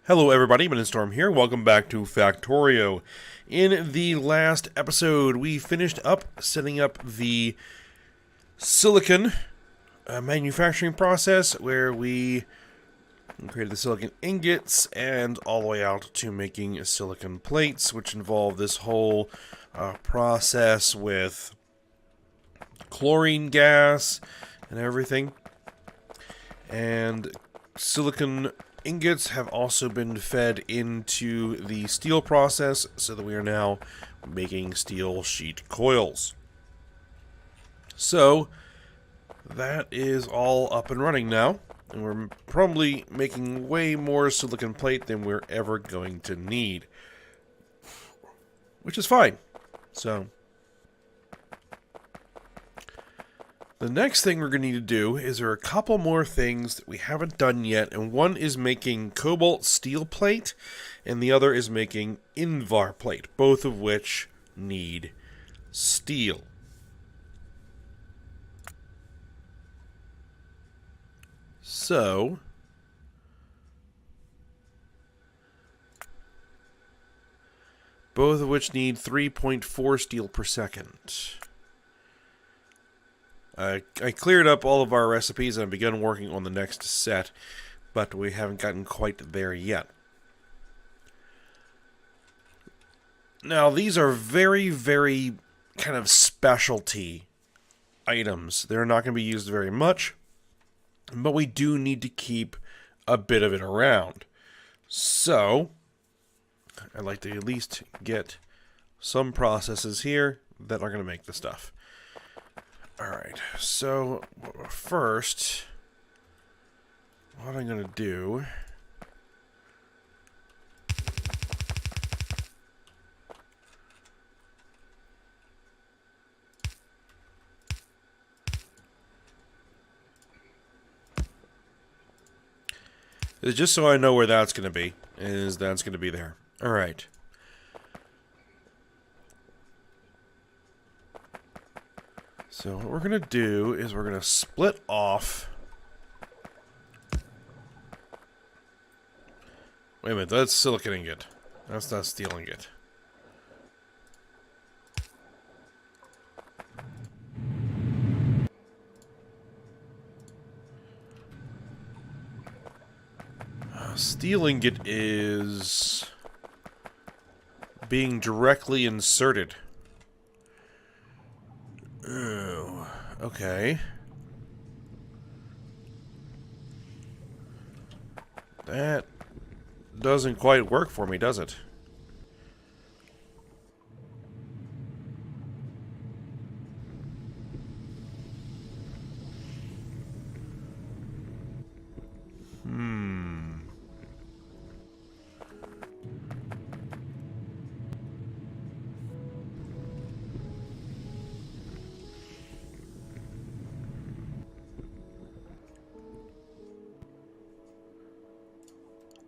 Hello everybody, Storm here. Welcome back to Factorio. In the last episode, we finished up setting up the silicon manufacturing process where we created the silicon ingots and all the way out to making silicon plates, which involve this whole process with chlorine gas and everything. And silicon ingots have also been fed into the steel process so that we are now making steel sheet coils. So that is all up and running now, and we're probably making way more silicon plate than we're ever going to need, which is fine. So the next thing we're going to need to do is there are a couple more things that we haven't done yet, and one is making cobalt steel plate, and the other is making Invar plate, both of which need steel. So both of which need 3.4 steel per second. I cleared up all of our recipes and I've begun working on the next set, but we haven't gotten quite there yet. Now, these are very, very kind of specialty items. They're not going to be used very much, but we do need to keep a bit of it around. So I'd like to at least get some processes here that are going to make the stuff. Alright, so first, what I'm going to do is just so I know where that's going to be, is that's going to be there. Alright. So what we're going to do is we're going to split off. Wait a minute, that's silicon ingot. That's not steel ingot. Steel ingot is being directly inserted. Oh, okay. That doesn't quite work for me, does it?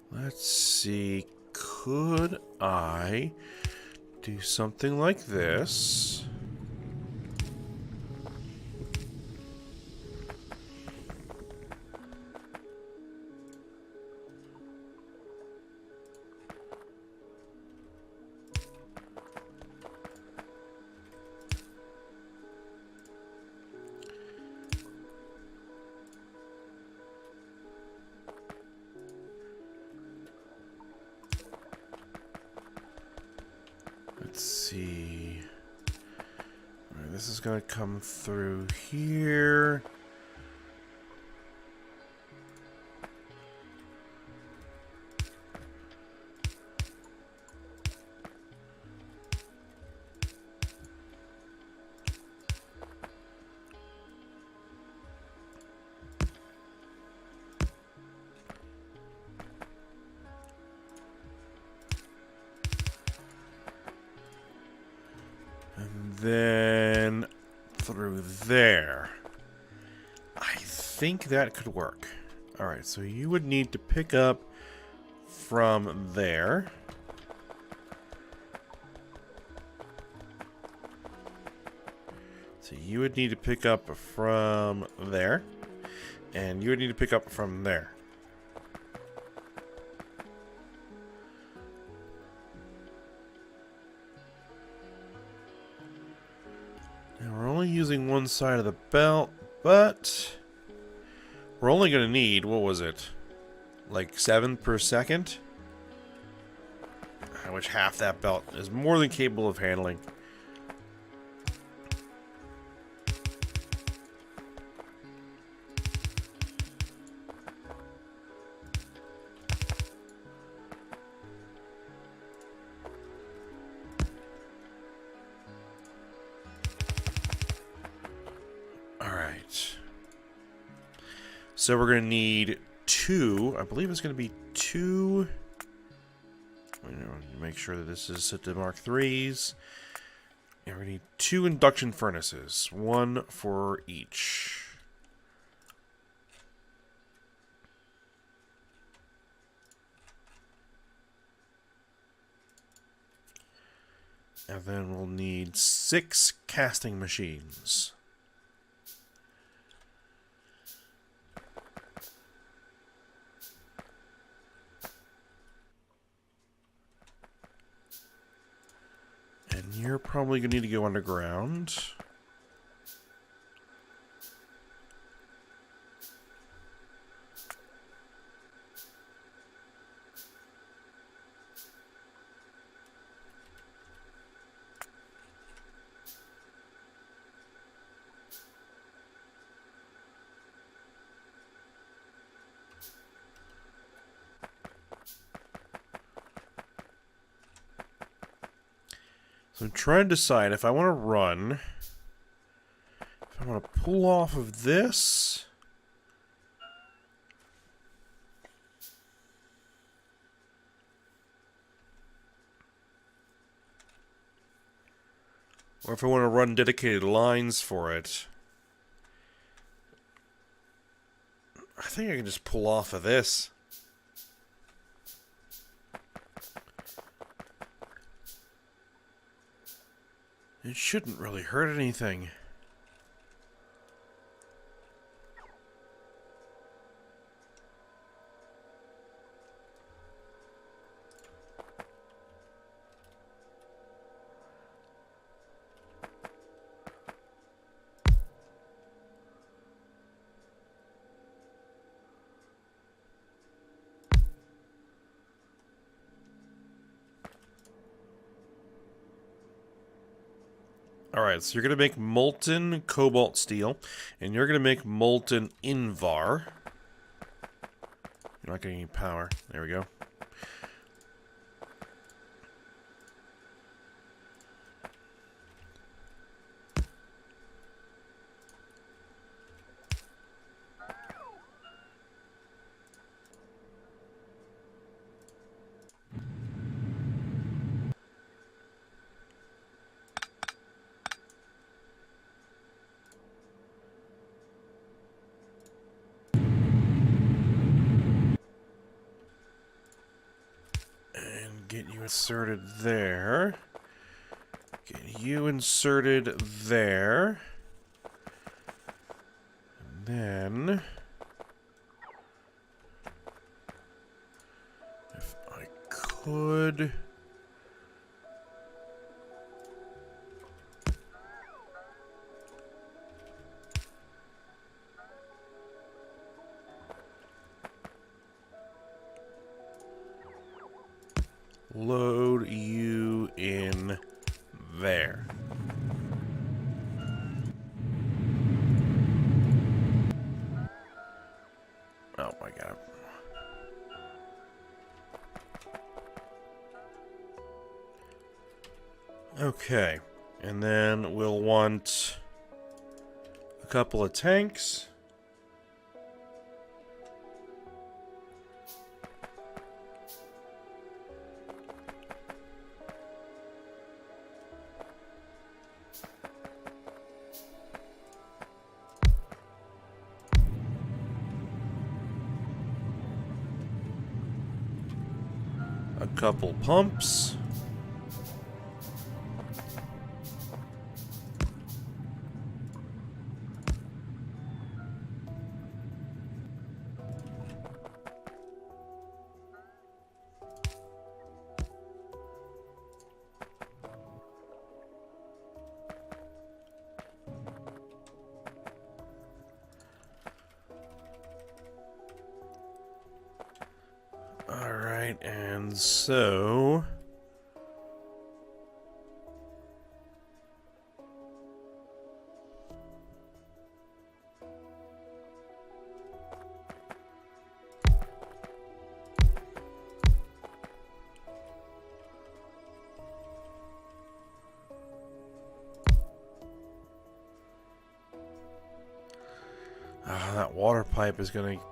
Let's see, could I do something like this? Let's see. All right, this is going to come through here. Then through there. I think that could work. Alright, so you would need to pick up from there. So you would need to pick up from there. And you would need to pick up from there. using one side of the belt, but we're only going to need, what was it? Like 7 per second? Which half that belt is more than capable of handling. Alright. So we're going to need 2. I believe it's going to be 2... Make sure that this is set to Mark 3s. And we need 2 induction furnaces. 1 for each. And then we'll need 6 casting machines. And you're probably going to need to go underground. So I'm trying to decide if I want to run, if I want to pull off of this, or if I want to run dedicated lines for it. I think I can just pull off of this. It shouldn't really hurt anything. Alright, so you're going to make molten cobalt steel, and you're going to make molten invar. You're not getting any power. There we go. Get you inserted there. Get you inserted there. And then, if I could... load you in there. Oh my god. Okay, and then we'll want a couple of tanks. A couple pumps. Alright, and so... that water pipe is going to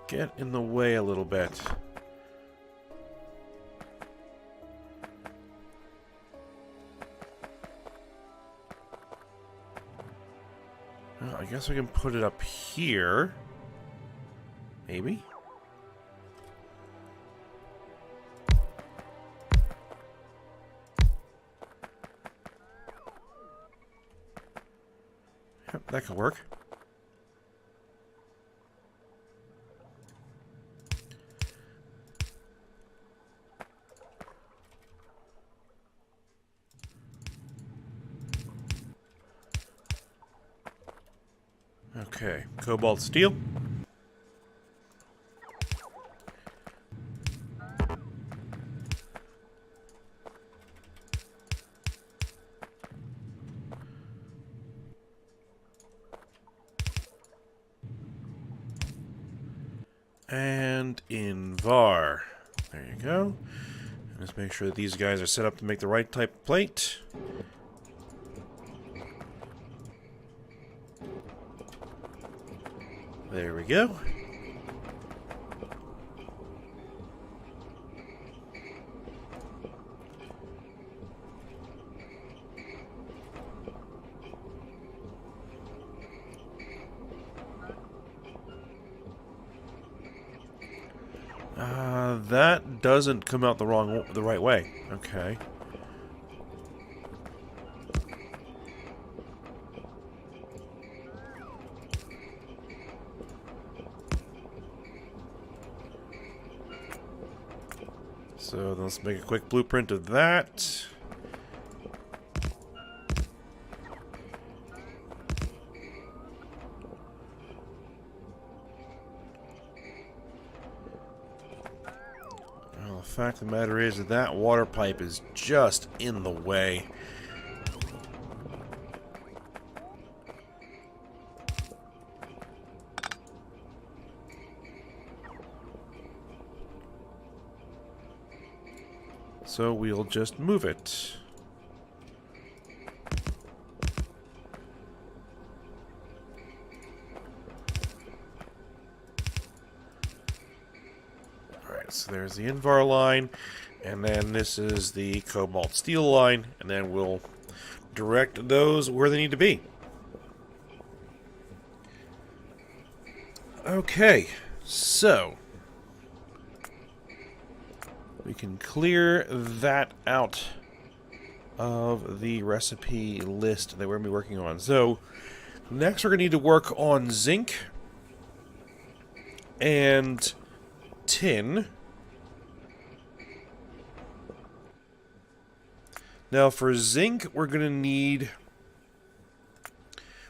get in the way a little bit. Well, I guess we can put it up here. Maybe? Yep, that could work. Okay, cobalt steel. And Invar. There you go. Let's make sure that these guys are set up to make the right type of plate. There we go. That doesn't come out the right way. Okay. So let's make a quick blueprint of that. Well, the fact of the matter is that water pipe is just in the way. So we'll just move it. Alright, so there's the Invar line, and then this is the cobalt steel line, and then we'll direct those where they need to be. Okay, so we can clear that out of the recipe list that we're going to be working on. So, next we're going to need to work on zinc and tin. Now, for zinc, we're going to need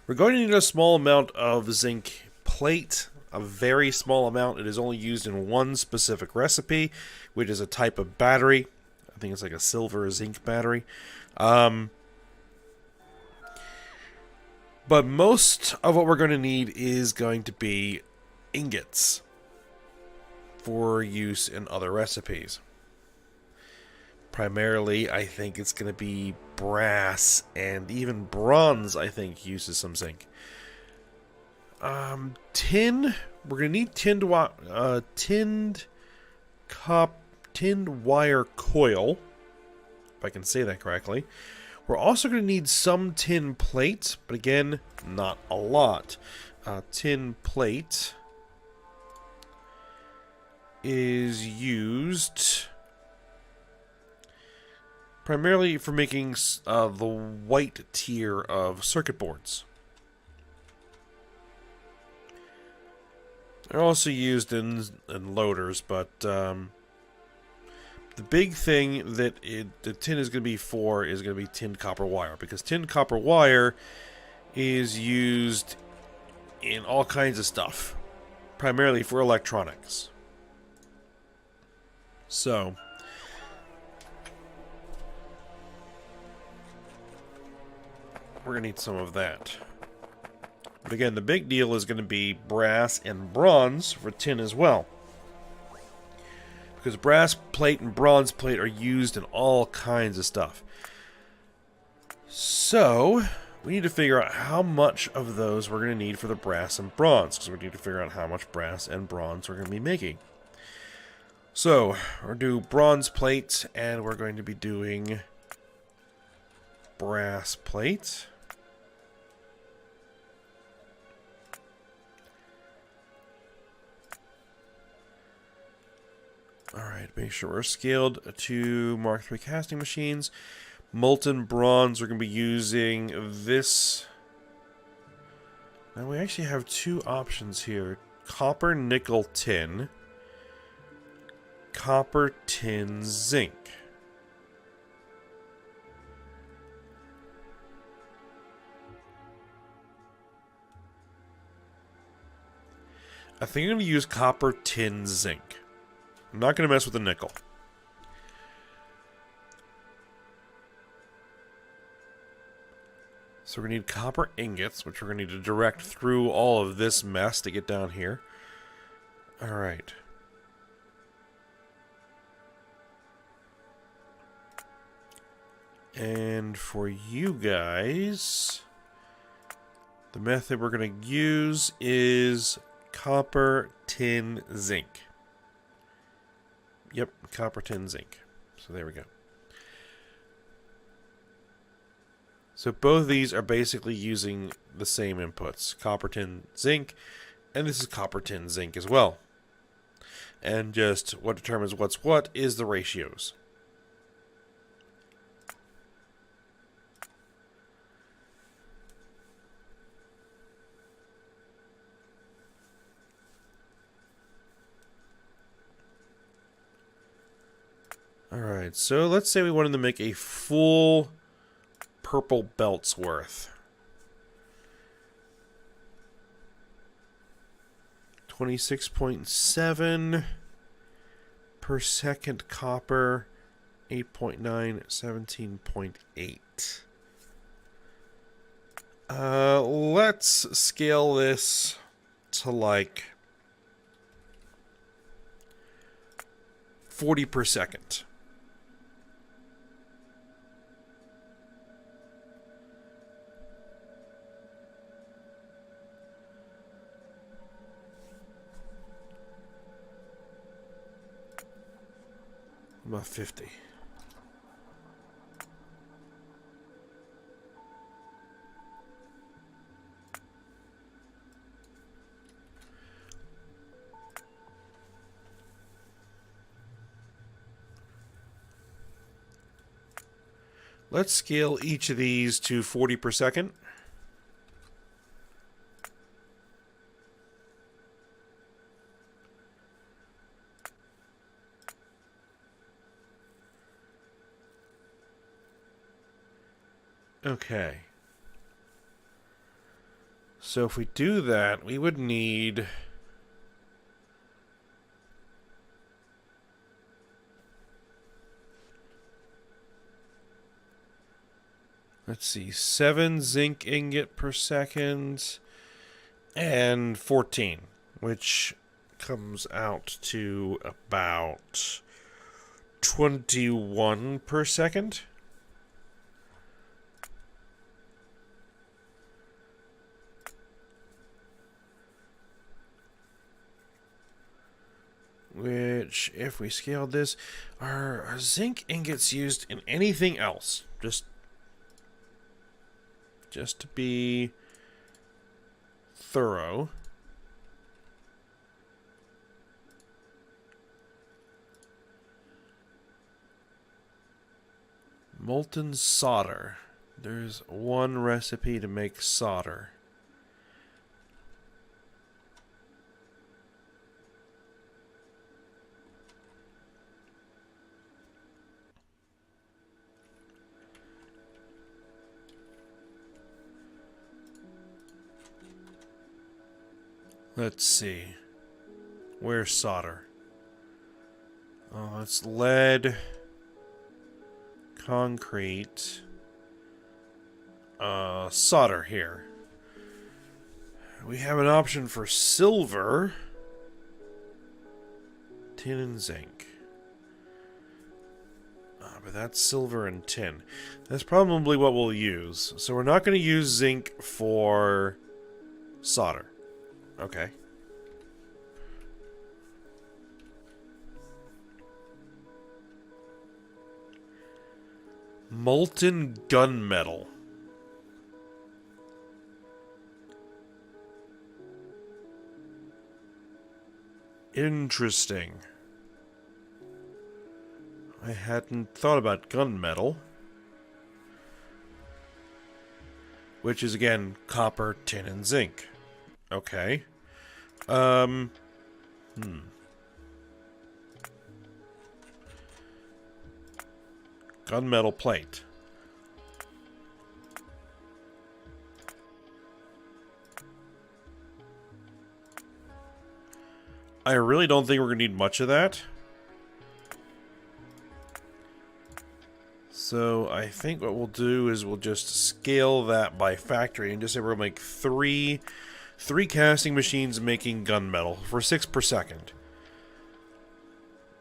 a small amount of zinc plate. A very small amount. It is only used in one specific recipe, which is a type of battery. I think it's like a silver zinc battery. But most of what we're going to need is going to be ingots for use in other recipes. Primarily, I think it's going to be brass, and even bronze, I think, uses some zinc. Tin. We're gonna need tinned wire coil, if I can say that correctly. We're also gonna need some tin plate, but again, not a lot. Tin plate is used primarily for making the white tier of circuit boards. They're also used in loaders, but the big thing that the tin is going to be for is going to be tinned copper wire, because tinned copper wire is used in all kinds of stuff, primarily for electronics. So, we're going to need some of that. But again, the big deal is going to be brass and bronze for tin as well. Because brass plate and bronze plate are used in all kinds of stuff. So, we need to figure out how much of those we're going to need for the brass and bronze. Because we need to figure out how much brass and bronze we're going to be making. So, we're going to do bronze plate, and we're going to be doing brass plate. Alright, make sure we're scaled to Mark III casting machines. Molten bronze, we're going to be using this. Now we actually have two options here. Copper, nickel, tin. Copper, tin, zinc. I think I'm going to use copper, tin, zinc. I'm not going to mess with the nickel. So we're going to need copper ingots, which we're going to need to direct through all of this mess to get down here. Alright. And for you guys, the method we're going to use is copper, tin, zinc. Yep, copper, tin, zinc. So there we go. So both of these are basically using the same inputs. Copper, tin, zinc. And this is copper, tin, zinc as well. And just what determines what's what is the ratios. Alright, so let's say we wanted to make a full purple belt's worth. 26.7 per second copper, 8.9, 17.8. Let's scale this to like 40 per second. About 50. Let's scale each of these to 40 per second. Okay. So if we do that, we would need... let's see, 7 zinc ingot per second and 14, which comes out to about 21 per second. Which, if we scaled this, are zinc ingots used in anything else? Just to be thorough. Molten solder. There's one recipe to make solder. Let's see. Where's solder? It's lead, concrete, solder here. We have an option for silver, tin, and zinc. But that's silver and tin. That's probably what we'll use. So we're not going to use zinc for solder. Okay. Molten gunmetal. Interesting. I hadn't thought about gunmetal. Which is, again, copper, tin, and zinc. Okay. Gunmetal plate. I really don't think we're going to need much of that. So I think what we'll do is we'll just scale that by factory and just say we're going to make three casting machines making gunmetal for 6 per second.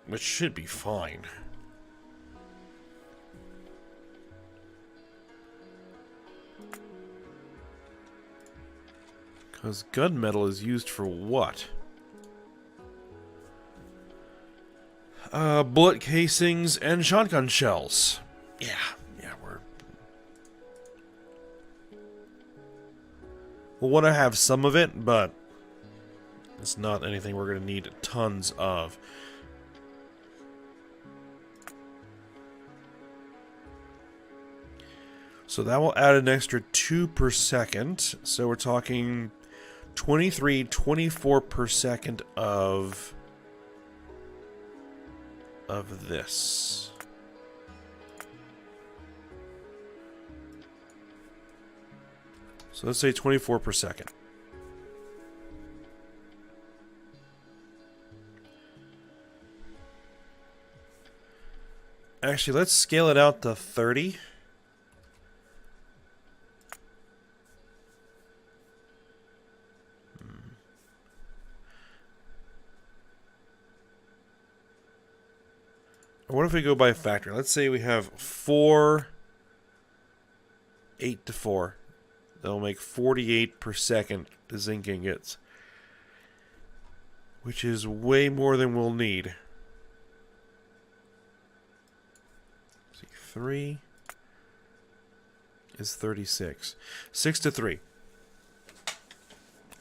Which should be fine. Because gunmetal is used for what? Bullet casings and shotgun shells. Yeah, we'll want to have some of it, but it's not anything we're going to need tons of. So that will add an extra 2 per second. So we're talking 23, 24 per second of this. So let's say 24 per second. Actually, let's scale it out to 30. What if we go by factory? Let's say we have 8 to 4. That'll make 48 per second the zinc ingots, which is way more than we'll need. See, 3 is 36. 6 to 3.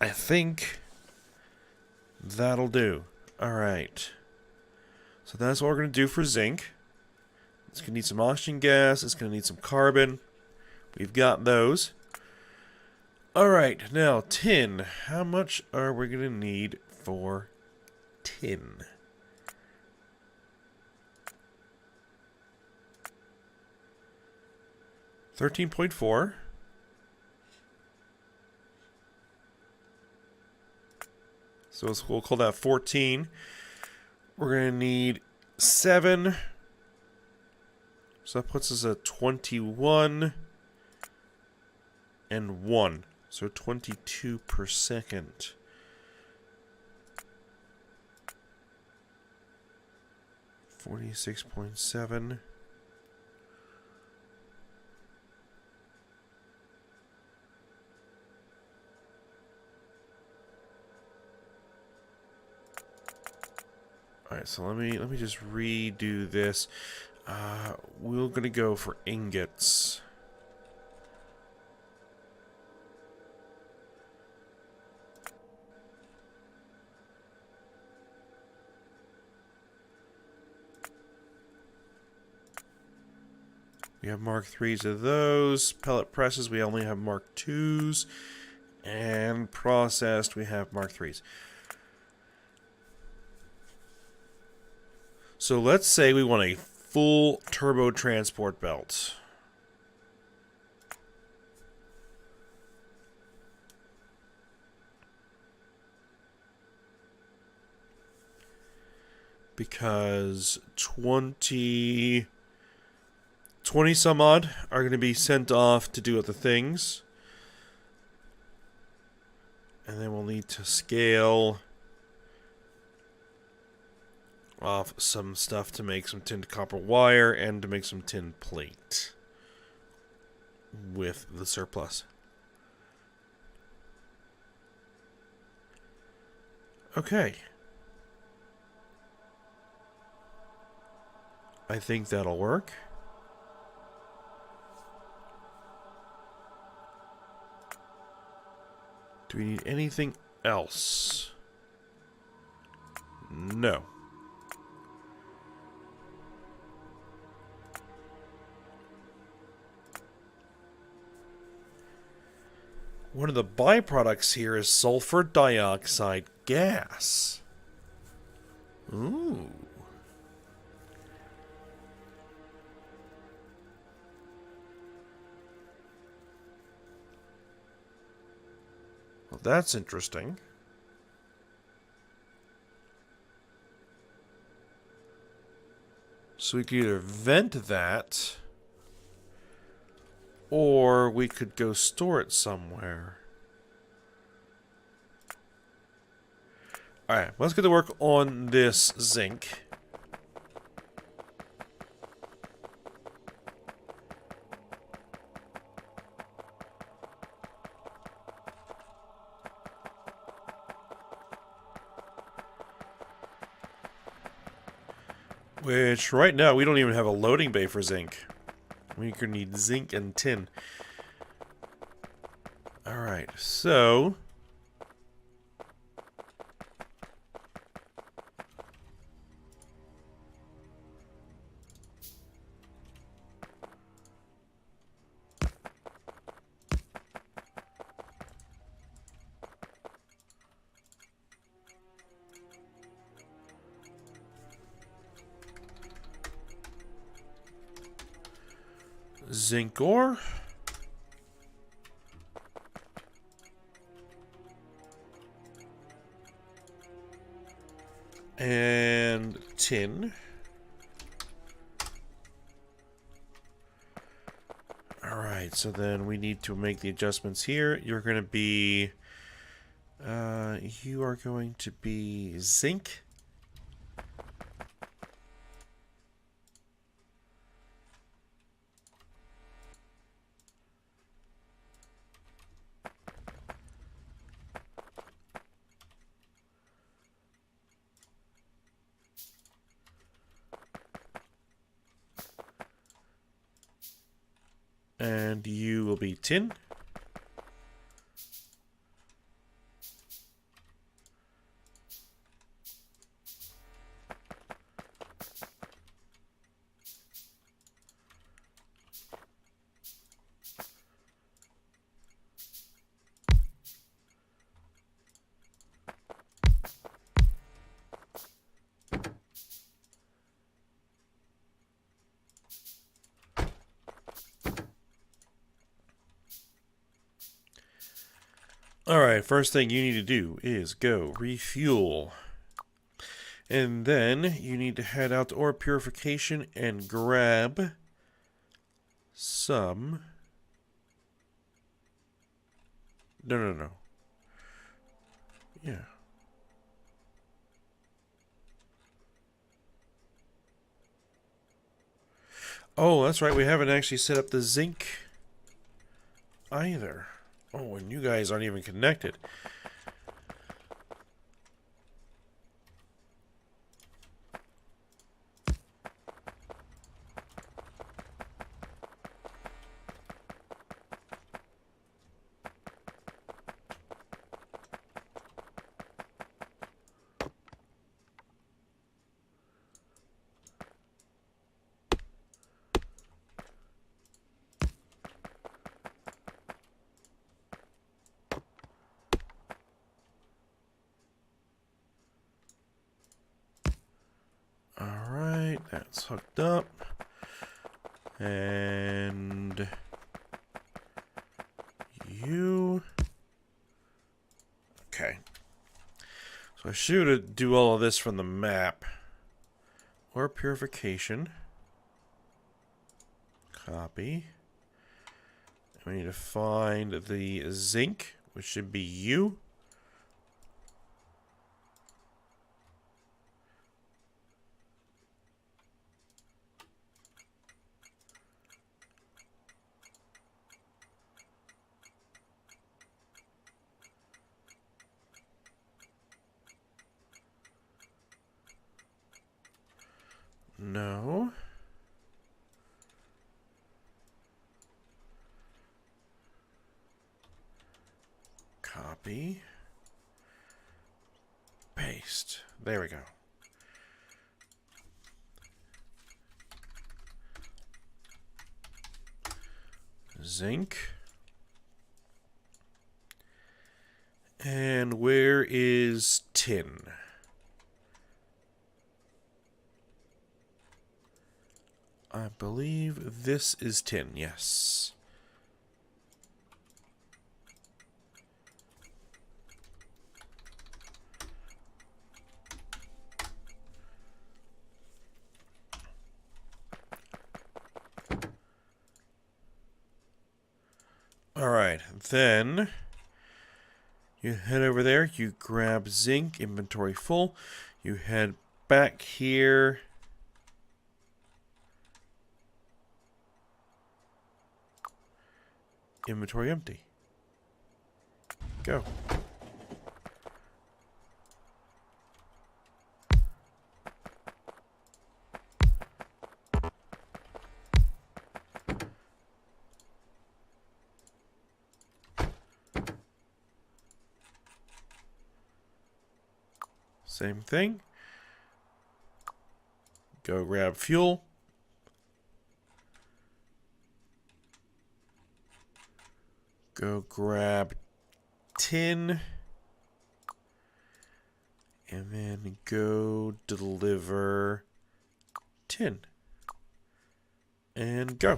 I think that'll do. Alright. So that's what we're going to do for zinc. It's going to need some oxygen gas. It's going to need some carbon. We've got those. Alright, now tin. How much are we going to need for tin? $13.4. So we'll call that 14. We're going to need 7. So that puts us at 21 and 1. So 22 per second. $46.7. Alright, so let me just redo this. We're gonna go for ingots. We have Mark 3s of those. Pellet presses, we only have Mark 2s. And processed, we have Mark 3s. So let's say we want a full turbo transport belt. because 20 some odd are going to be sent off to do other things. And then we'll need to scale off some stuff to make some tinned copper wire and to make some tin plate with the surplus. Okay. I think that'll work. Do we need anything else? No. One of the byproducts here is sulfur dioxide gas. Ooh. Well, that's interesting. So we could either vent that, or we could go store it somewhere. Alright, let's get to work on this zinc. Which, right now, we don't even have a loading bay for zinc. We could need zinc and tin. Alright, so... zinc ore. And tin. Alright, so then we need to make the adjustments here. You're going to be... you are going to be zinc. And you will be tin. Alright, first thing you need to do is go refuel. And then you need to head out to ore purification and grab some... No. Yeah. Oh, that's right, we haven't actually set up the zinc either. Oh, and you guys aren't even connected. Alright, that's hooked up. And you... Okay. So I should do all of this from the map. Ore purification. Copy. We need to find the zinc, which should be U. No. Copy. Paste. There we go. Zinc. And where is tin? I believe this is tin, yes. Alright, then you head over there, you grab zinc, inventory full, you head back here. Inventory empty. Go. Same thing. Go grab fuel. Go grab tin. And then go deliver tin. And go.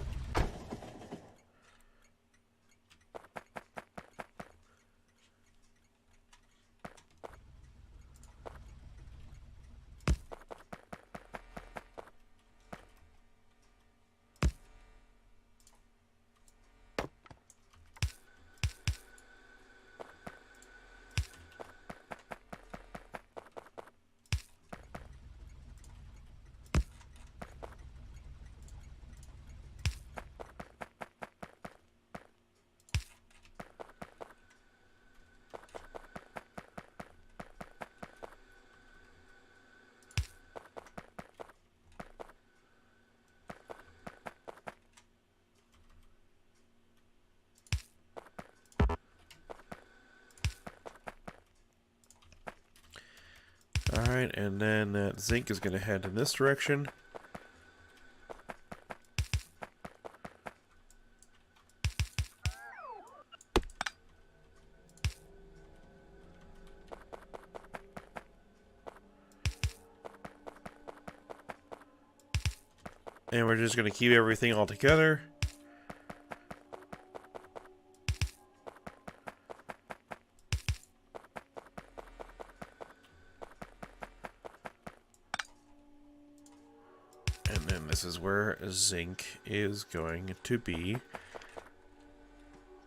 Alright, and then that zinc is going to head in this direction. And we're just going to keep everything all together. And then this is where zinc is going to be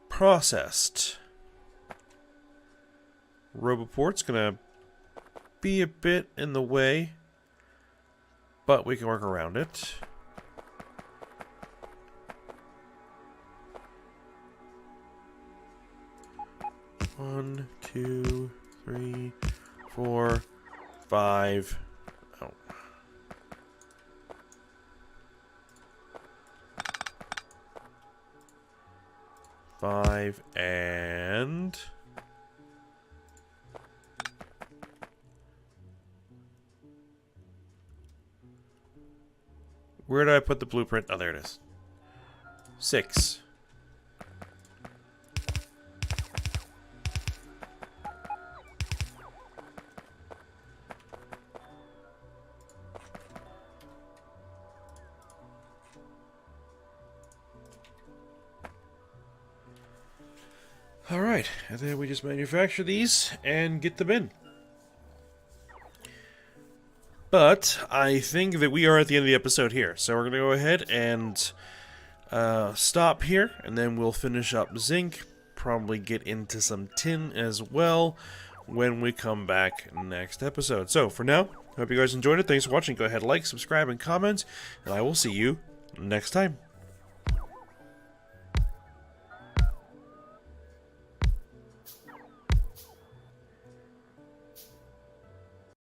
processed. Roboport's going to be a bit in the way, but we can work around it. One, two, three, 4, 5. Oh. 5 and where did I put the blueprint? Oh, there it is. 6. Alright, and then we just manufacture these and get them in. But I think that we are at the end of the episode here. So we're going to go ahead and stop here, and then we'll finish up zinc, probably get into some tin as well when we come back next episode. So for now, hope you guys enjoyed it. Thanks for watching. Go ahead, like, subscribe, and comment, and I will see you next time.